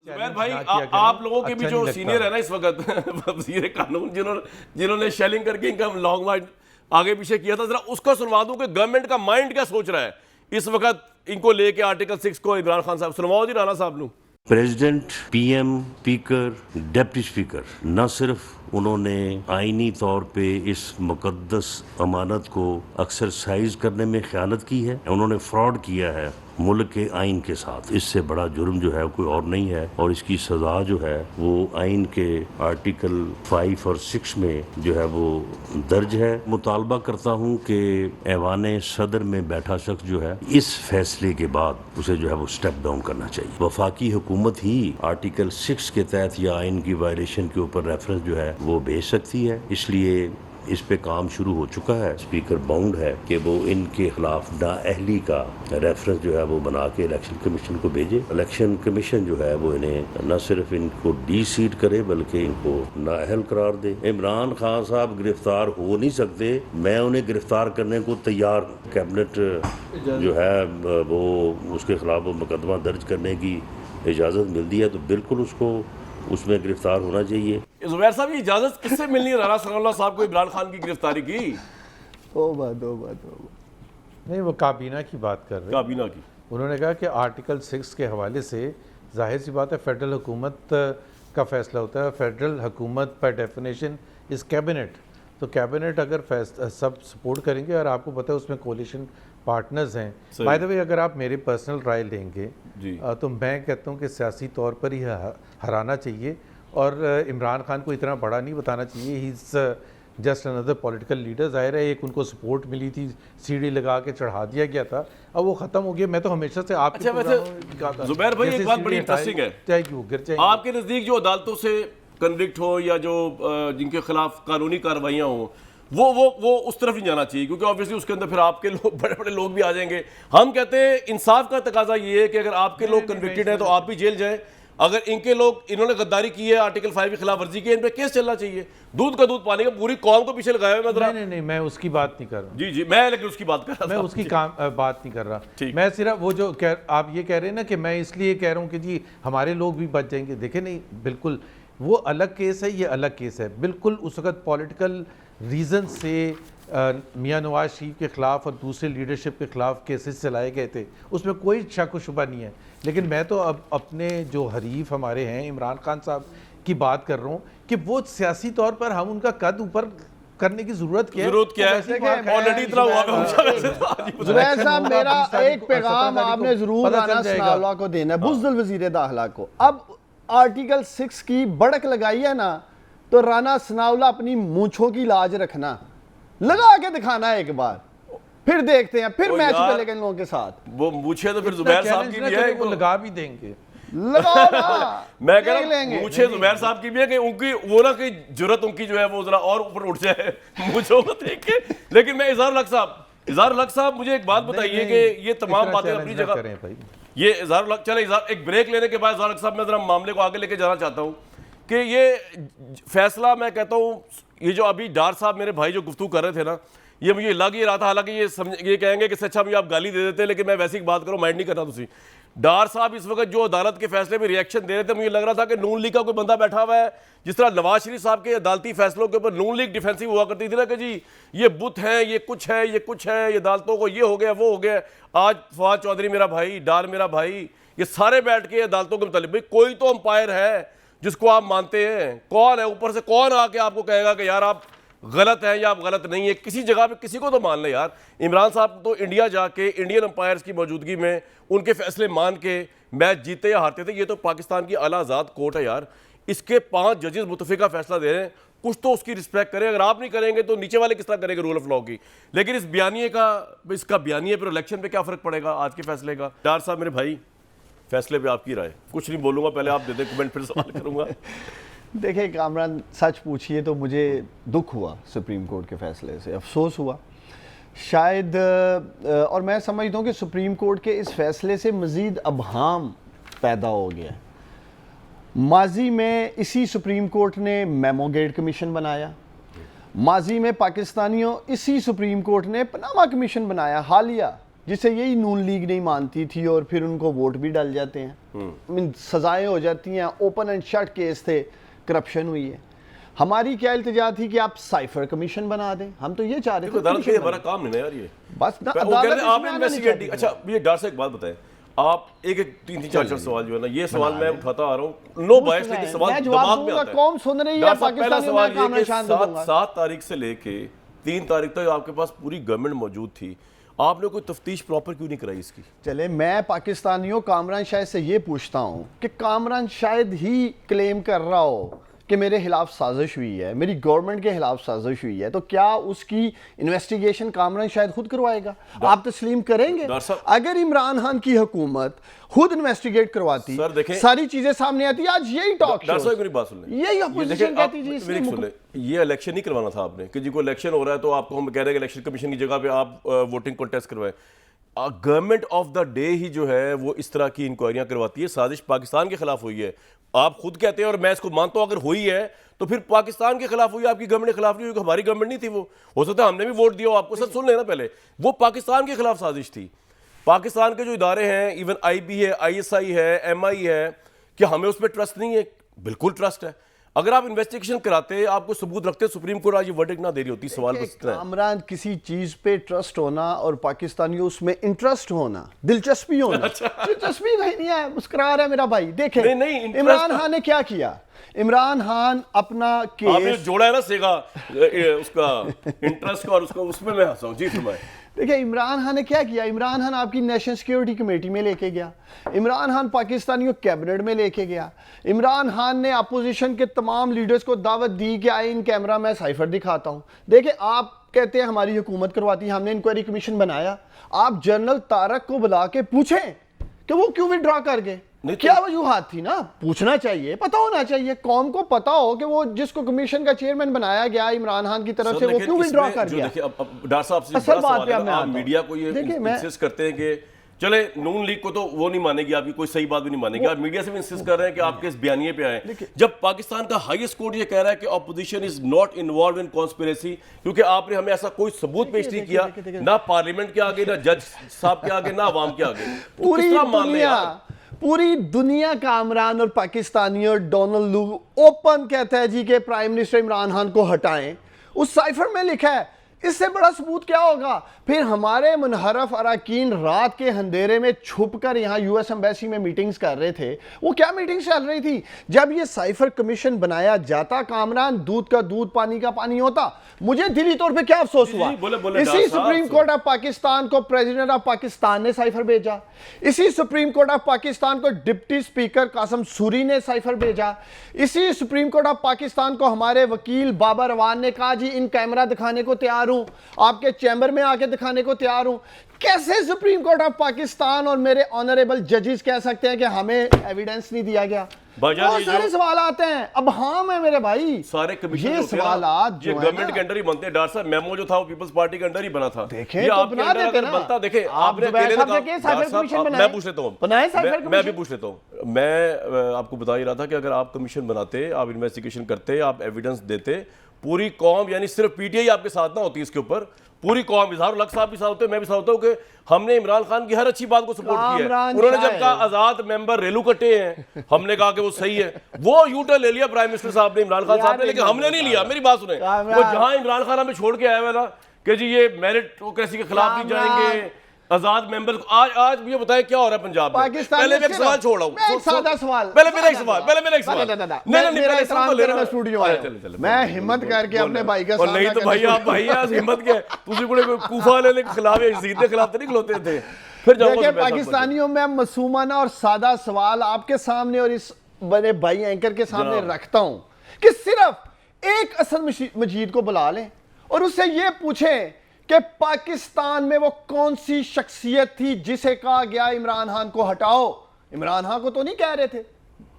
जुबैर भाई आप लोगों के भी जो सीनियर है ना इस वक्त वजीर कानून जिन्होंने शेलिंग करके इनका लॉन्ग मार्च आगे पीछे किया था, जरा उसका सुनवा दूं कि गवर्नमेंट का माइंड क्या सोच रहा है इस वक्त इनको लेके आर्टिकल 6 को। इमरान खान साहब सुनवाओ जी, राना साहब नू। President, PM, speaker, deputy speaker न सिर्फ उन्होंने आईनी तौर पे इस मुकद्दस अमानत को एक्सरसाइज करने में खयानत की है, उन्होंने फ्रॉड किया है मुल्क के आइन के साथ। इससे बड़ा जुर्म जो है कोई और नहीं है, और इसकी सजा जो है वो आइन के आर्टिकल 5 और 6 में जो है वो दर्ज है। मुतालबा करता हूँ कि ऐवान सदर में बैठा शख्स जो है इस फैसले के बाद उसे जो है वो स्टेप डाउन करना चाहिए। वफाकी हुकूमत ही आर्टिकल 6 के तहत या आइन की वायलेशन के ऊपर रेफरेंस जो है वो भेज सकती है, इसलिए इस पे काम शुरू हो चुका है। स्पीकर बाउंड है कि वो इनके खिलाफ नाअहली का रेफरेंस जो है वो बना के इलेक्शन कमीशन को भेजे। इलेक्शन कमीशन जो है वो इन्हें न सिर्फ इनको डी सीट करे बल्कि इनको नाअहल करार दे। इमरान खान साहब गिरफ्तार हो नहीं सकते, मैं उन्हें गिरफ्तार करने को तैयार हूँ। कैबिनेट जो है वो उसके खिलाफ मुकदमा दर्ज करने की इजाज़त मिलती है तो बिल्कुल उसको उसमें गिरफ्तार होना चाहिए। जुबैर साहब ये इजाजत किससे मिलनी है राना सनाउल्लाह साहब को इमरान खान की गिरफ्तारी की? दो नहीं, वो काबीना की बात कर रहे हैं। काबीना की उन्होंने कहा कि आर्टिकल 6 के हवाले से जाहिर सी बात है फेडरल हुकूमत का फैसला होता है। फेडरल हुकूमत पर डेफिनेशन इस कैबिनेट, तो कैबिनेट अगर सब सपोर्ट करेंगे, और आपको पता है उसमें कोलिशन पार्टनर्स हैं। बाय द वे अगर आप मेरी पर्सनल राय लेंगे तो मैं कहता हूँ कि सियासी तौर पर ही हराना चाहिए, और इमरान खान को इतना बड़ा नहीं बताना चाहिए। He is just another political leader. ज़ाहिर है एक उनको सपोर्ट मिली थी, सीढ़ी लगा के चढ़ा दिया गया था, अब वो ख़त्म हो गया। मैं तो हमेशा से आप जुबैर भाई एक बात बड़ी इंटरेस्टिंग है, आपके नज़दीक जो अदालतों से कन्विक्ट हो या जो जिनके खिलाफ कानूनी कार्रवाइयाँ हों वो उस तरफ नहीं जाना चाहिए, क्योंकि ऑब्वियसली उसके अंदर फिर आपके लोग बड़े बड़े लोग भी आ जाएंगे। हम कहते हैं इंसाफ का तकाजा ये है कि अगर आपके लोग कन्विक्टेड हैं तो आप भी जेल जाए, अगर इनके लोग इन्होंने गद्दारी की है, आर्टिकल 5 की खिलाफ वर्जी की है, इन पे केस चलना चाहिए। दूध का दूध पानी का, पूरी कौम को पीछे लगाया हुआ। नहीं, मैं उसकी बात नहीं कर रहा। जी मैं लेकिन उसकी बात कर रहा था। मैं उसकी बात नहीं कर रहा। मैं सिर्फ वो जो आप ये कह रहे हैं ना कि मैं इसलिए कह रहा हूँ कि जी हमारे लोग भी बच जाएंगे। देखे नहीं, बिल्कुल वो अलग केस है, ये अलग केस है। बिल्कुल उस वक्त पॉलिटिकल रीज़न से मियां नवाज शरीफ के ख़िलाफ़ और दूसरे लीडरशिप के ख़िलाफ़ केसेस चलाए गए थे, उसमें कोई शक व शुबा नहीं है। लेकिन मैं तो अब अपने जो हरीफ हमारे हैं इमरान खान साहब की बात कर रहा हूँ कि वो सियासी तौर पर हम उनका कद ऊपर करने की जरूरत क्या है? ऑलरेडी इतना हुआ। जुबैर साहब मेरा एक पैगाम आपने जरूर राना सनाउल्लाह को देना है, बुज़दिल वज़ीर दाखिला को। अब आर्टिकल 6 की बढ़क लगाई है ना, तो राना सनाउल्लाह अपनी मूंछों की लाज रखना, लगा के दिखाना एक बार, फिर देखते हैं, फिर मैच चलेगा इन लोगों के साथ। वो मूछे तो फिर जुबैर साहब की भी है, वो लगा भी देंगे, लगाओ ना। मैं कह रहा हूं मूछे जुबैर साहब की भी है कि उनकी वो ना कि जुर्रत उनकी जो है वो जरा और ऊपर उठ जाए मूछों को देख के। लेकिन मैं इज़हार हक साहब मुझे एक बात बताइए कि ये तमाम बातें अपनी जगह, ये इज़हार हक चले एक ब्रेक लेने के बाद इज़हार हक साहब मैं जरा मामले को आगे लेके जाना चाहता हूँ कि ये फैसला, मैं कहता हूँ ये जो अभी डार साहब मेरे भाई जो गुफ्तगू कर रहे थे ना, ये मुझे लग ही रहा था, हालांकि ये कहेंगे कि अच्छा मुझे आप गाली दे देते, लेकिन मैं वैसी बात करो, माइंड नहीं कर रहा। तुसी डार साहब इस वक्त जो अदालत के फैसले में रिएक्शन दे रहे थे, मुझे लग रहा था कि नून लीग का कोई बंदा बैठा हुआ है। जिस तरह नवाज शरीफ साहब के अदालती फैसलों के ऊपर नून लीग डिफेंसिव हुआ करती थी ना कि जी ये बुत है, ये कुछ है, ये कुछ है, ये अदालतों को ये हो गया, वो हो गया। आज फवाद चौधरी मेरा भाई, डार मेरा भाई, ये सारे बैठ के अदालतों के मतलब भाई कोई तो अंपायर है जिसको आप मानते हैं। कौन है ऊपर से, कौन आके आपको कहेगा कि यार आप गलत हैं या आप गलत नहीं है? किसी जगह पे किसी को तो मान ले यार। इमरान साहब तो इंडिया जाके इंडियन अंपायर्स की मौजूदगी में उनके फैसले मान के मैच जीते या हारते थे। ये तो पाकिस्तान की आला आज़ाद कोर्ट है यार, इसके 5 जजेस मुतफिका फैसला दे रहे हैं, कुछ तो उसकी रिस्पेक्ट करें। अगर आप नहीं करेंगे तो नीचे वाले किस तरह करेंगे रूल ऑफ लॉ की? लेकिन इसका बयानिए पर इलेक्शन पे क्या फ़र्क पड़ेगा आज के फैसले का? डार साहब मेरे भाई, फैसले पे आपकी राय। कुछ नहीं बोलूँगा, पहले आप दे दें कमेंट, फिर सवाल करूँगा। देखिए कामरान, सच पूछिए तो मुझे दुख हुआ सुप्रीम कोर्ट के फैसले से, अफसोस हुआ शायद, और मैं समझता हूँ कि सुप्रीम कोर्ट के इस फैसले से मज़ीद अबहाम पैदा हो गया। माजी में इसी सुप्रीम कोर्ट ने मेमोगेट कमीशन बनाया, माजी में पाकिस्तानियों इसी सुप्रीम कोर्ट ने पनामा कमीशन बनाया, हालिया जिसे यही नून लीग नहीं मानती थी और फिर उनको वोट भी डल जाते हैं, सजाएं हो जाती हैं, ओपन एंड शट केस थे, करप्शन हुई है। हमारी क्या इल्तिजा थी कि आप साइफर कमीशन बना दें, हम तो ये चाह रहे थे। अदालत का हमारा काम नहीं ना यार ये, बस ना, वो कहते हैं आप इसमें आना नहीं इन्वेस्टिगेट। चाहती। अच्छा ये डॉक्टर साहब एक बात बताएं, आप एक एक तीन तीन चार चार सवाल जो है ना, ये सवाल मैं उठाता आ रहा हूँ, नो बायस, लेकिन सवाल मैं जवाब दिमाग में दूंगा, आता है। कौन सुन रही है डॉक्टर साहब, पहला पाकिस्तानी, सवाल मैं ये कामरान कि शाह को दूंगा। 7 तारीख से लेके 3 तारीख तक आपके पास पूरी गवर्नमेंट मौजूद थी, आपने कोई तफ्तीश प्रॉपर क्यों नहीं कराई इसकी? चले, मैं पाकिस्तानियों कामरान शाह से ये पूछता हूँ कि कामरान शायद ही क्लेम कर रहा हो कि मेरे खिलाफ साजिश हुई है, मेरी गवर्नमेंट के खिलाफ साजिश हुई है, तो क्या उसकी इन्वेस्टिगेशन कामरान शायद खुद करवाएगा? आप तस्लीम करेंगे? अगर इमरान खान की हुकूमत खुद इन्वेस्टिगेट करवाती, सर देखें, सारी चीजें सामने आती, आज यही टॉक डॉक्टर साहब मेरी बात सुन लें, यही अपोजिशन कहती जी, मेरी सुन लें, ये इलेक्शन नहीं करवाना था आपने कि जी कोई इलेक्शन हो रहा है तो आपको हम कह रहे हैं कि इलेक्शन कमीशन की जगह पे आप वोटिंग कॉन्टेस्ट करवाएं। गवर्नमेंट ऑफ द डे ही जो है वो इस तरह की इंक्वायरियां करवाती है। साजिश पाकिस्तान के खिलाफ हुई है, आप खुद कहते हैं और मैं इसको मानता हूं, अगर हुई है तो फिर पाकिस्तान के खिलाफ हुई, आपकी गवर्नमेंट के खिलाफ नहीं हुई, हमारी गवर्नमेंट नहीं थी वो। हो सकता है हमने भी वोट दिया हो आपको, सर सुन लेना पहले, वो पाकिस्तान के खिलाफ साजिश थी। पाकिस्तान के जो इदारे हैं, इवन IB है, ISI है, MI है, क्या हमें उस पर ट्रस्ट नहीं है? बिल्कुल ट्रस्ट है। अगर आप इन्वेस्टिगेशन कराते, आपको सबूत रखते, सुप्रीम कोर्ट आज ये वर्डिक्ट ना दे रही होती। सवाल बस इतना है, कामरान, किसी चीज पे ट्रस्ट होना और पाकिस्तानियों उसमें इंटरेस्ट होना, दिलचस्पी होना। दिलचस्पी भाई नहीं है, मुस्कुरा रहा है मेरा भाई। देखे नहीं, इमरान खान ने क्या किया, इमरान खान अपना आपने केस जोड़ा है ना सेगा उसका इंटरेस्ट का और उसको, उसमें मैं हंसा हूं जी। फरमाए। देखिए इमरान खान ने क्या किया, इमरान खान आपकी नेशनल सिक्योरिटी कमेटी में लेके गया, इमरान खान पाकिस्तानियों कैबिनेट में लेके गया, इमरान खान ने अपोजिशन के तमाम लीडर्स को दावत दी कि आए इन कैमरा मैं साइफर दिखाता हूं। देखिए आप कहते हैं हमारी हुकूमत करवाती है, हमने इंक्वायरी कमीशन बनाया, आप जनरल तारक को बुला के पूछें कि वो क्यों विड्रॉ कर गए, क्या वजूहात थी ना, पूछना चाहिए, पता होना चाहिए, कौन को पता हो कि वो जिसको कमीशन का चेयरमैन बनाया गया इमरान खान की तरफ से, वो क्यों विड्रॉ कर गया। देखिए अब डॉक्टर साहब से असल बड़ा बात सवाल पे है, मैं आप आता हूं। मीडिया को ये इंसिस्ट करते हैं कि चले नून लीग को तो वो नहीं मानेगी, आपकी कोई सही बात भी नहीं मानेगी, आप मीडिया से भी इंसिस्ट कर रहे हैं कि आपके इस बयानिए पे आए, जब पाकिस्तान का हाईएस्ट कोर्ट ये कह रहा है कि opposition is not involve in conspiracy, क्योंकि आपने हमें ऐसा कोई सबूत पेश नहीं किया, ना पार्लियामेंट के आगे, ना जज साहब के आगे, ना अवाम के आगे। पूरी दुनिया कामरान और पाकिस्तानियों, डोनाल्ड लू ओपन कहता है जी के प्राइम मिनिस्टर इमरान खान को हटाएं, उस साइफर में लिखा है, इससे बड़ा सबूत क्या होगा। फिर हमारे मुनहरफ अरकान रात के अंधेरे में छुपकर यहाँ US एम्बेसी में मीटिंग्स कर रहे थे। वो क्या मीटिंग्स चल रही थी? जब ये साइफर कमीशन बनाया जाता, कामरान, दूध का दूध पानी का पानी होता। मुझे दिली तौर पे क्या अफसोस हुआ, इसी सुप्रीम कोर्ट ऑफ पाकिस्तान को प्रेसिडेंट ऑफ पाकिस्तान ने साइफर भेजा, इसी सुप्रीम कोर्ट ऑफ पाकिस्तान को डिप्टी स्पीकर कासिम सूरी ने साइफर भेजा, इसी सुप्रीम कोर्ट ऑफ पाकिस्तान को हमारे वकील बाबर अवान ने कहा जी इन कैमरा दिखाने को तैयार हूं, आपके चैम्बर में आके दिखाने को तैयार हूं। कैसे सुप्रीम कोर्ट ऑफ पाकिस्तान और मेरे ऑनरेबल जजेस कह सकते हैं कि हमें एविडेंस नहीं दिया गया? बहुत सारे सवाल आते हैं। अब हाँ मैं मेरे भाई सारे कमीशन ये सवाल ये गवर्नमेंट के अंडर ही बनते हैं। डॉक्टर साहब मेमो जो था वो पीपल्स पार्टी के अंडर ही बना था। देखें तो बना देते ना, बनता। देखें आपने अकेले मैं पूछ लेता हूँ, मैं भी पूछ लेता हूँ। मैं आपको बता ही रहा था कि अगर आप कमीशन बनाते, आप इन्वेस्टिगेशन करते, आप एविडेंस देते, पूरी कौम यानी सिर्फ PTI आपके साथ ना होती इसके ऊपर, पूरी कौम, इजहार लक साहब भी साथ होते, मैं भी साथ होता हूँ कि हमने इमरान खान की हर अच्छी बात को सपोर्ट किया है। उन्होंने जब कहा आजाद मेंबर रेलू कटे हैं, हमने कहा कि वो सही है, वो यूटर्न ले लिया प्राइम मिनिस्टर साहब ने, इमरान खान साहब ने, लेकिन हमने नहीं लिया। मेरी बात सुने, वो जहां इमरान खान हमें छोड़ के आया हुआ ना कि जी ये मेरिटोक्रेसी के खिलाफ नहीं जाएंगे, आजाद मेंबर को आज ये बताएं क्या हो रहा है पंजाब में। पहले एक सवाल छोड़ रहा हूं, सादा सवाल, पहले मेरा एक सवाल मैं हिम्मत करके अपने भाई का और नहीं तो भाई आप भाई आज हिम्मत के तुझे कोई कूफा लेने के खिलाफ है, यजीद के खिलाफ तो नहीं खलोते थे। फिर देखिए पाकिस्तानियों में मासूमाना और सादा सवाल आपके सामने और इस बड़े भाई एंकर के सामने रखता हूं कि सिर्फ एक असद मजीद को बुला लें और उससे ये पूछें कि पाकिस्तान में वो कौन सी शख्सियत थी जिसे कहा गया इमरान खान को हटाओ। इमरान खान को तो नहीं कह रहे थे,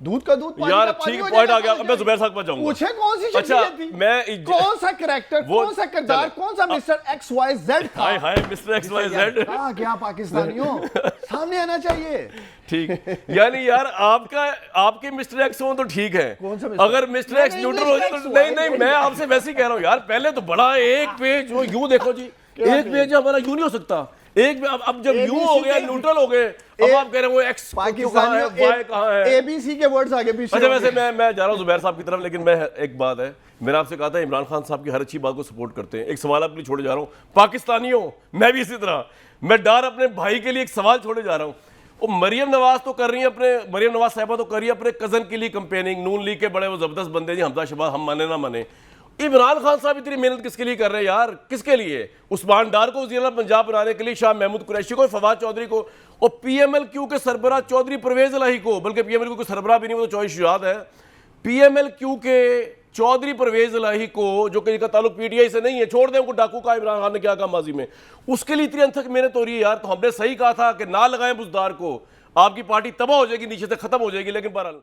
दूध का दूध पानी यार, का पानी ठीक पॉइंट आ गया। मैं जुबैर साहब पर जाऊंगा, पूछे कौन सी शख्सियत थी, मैं कौन सा कैरेक्टर, कौन सा किरदार, कौन सा मिस्टर XYZ था। हाय हाय मिस्टर XYZ कहा गया पाकिस्तानियों सामने आना चाहिए। ठीक, यानी यार आपके मिस्टर एक्स हो तो ठीक है, अगर मिस्टर एक्स न्यूट्रल हो जाए तो नहीं। मैं आपसे वैसे ही कह रहा हूँ यार, पहले तो बड़ा एक पेज वो यूं देखो जी एक पेज हमारा यूं नहीं हो सकता। एक अब जब यूं हो गया, न्यूट्रल हो गए, अब आप कह रहे हो एक्स कहां है, वाई कहां है, एबीसी के वर्ड्स आगे पीछे। अच्छा वैसे मैं जा रहा हूं जुबैर साहब की तरफ, लेकिन मैं एक बात है, मैंने आपसे कहा था इमरान खान साहब की हर अच्छी बात को सपोर्ट करते हैं। एक सवाल आपके लिए छोड़े जा रहा हूं, पाकिस्तानियों, मैं भी इसी तरह, मैं डार अपने भाई के लिए एक सवाल छोड़े जा रहा हूं। वो मरियम नवाज तो कर रही है अपने, मरियम नवाज साहिबा तो कर रही है अपने कजन के लिए कंपेनिंग, नून लीग के बड़े वो जबरदस्त बंदे जी, हमजा शबाज, हम माने ना माने। इमरान खान साहब इतनी मेहनत किसके लिए कर रहे हैं यार, किसके लिए? उस्मान डार को वज़ीर-ए-आज़म पंजाब बनाने के लिए, शाह महमूद कुरैशी को, फवाद चौधरी को, और पीएमएलक्यू के सरबराह चौधरी परवेज इलाही को, बल्कि पीएमएलक्यू के सरबराह भी नहीं, वो तो चॉइस याद है, पीएमएलक्यू के चौधरी परवेज इलाही को, जो कि इनका ताल्लुक पीटीआई से नहीं है, छोड़ दें उनको, डाकू का इमरान खान ने क्या कहा माजी में, उसके लिए इतनी अनथक मेहनत हो रही है यार। तो हमने सही कहा था कि ना लगाएं बुजदार को, आपकी पार्टी तबाह हो जाएगी, नीचे से खत्म हो जाएगी। लेकिन बहरहाल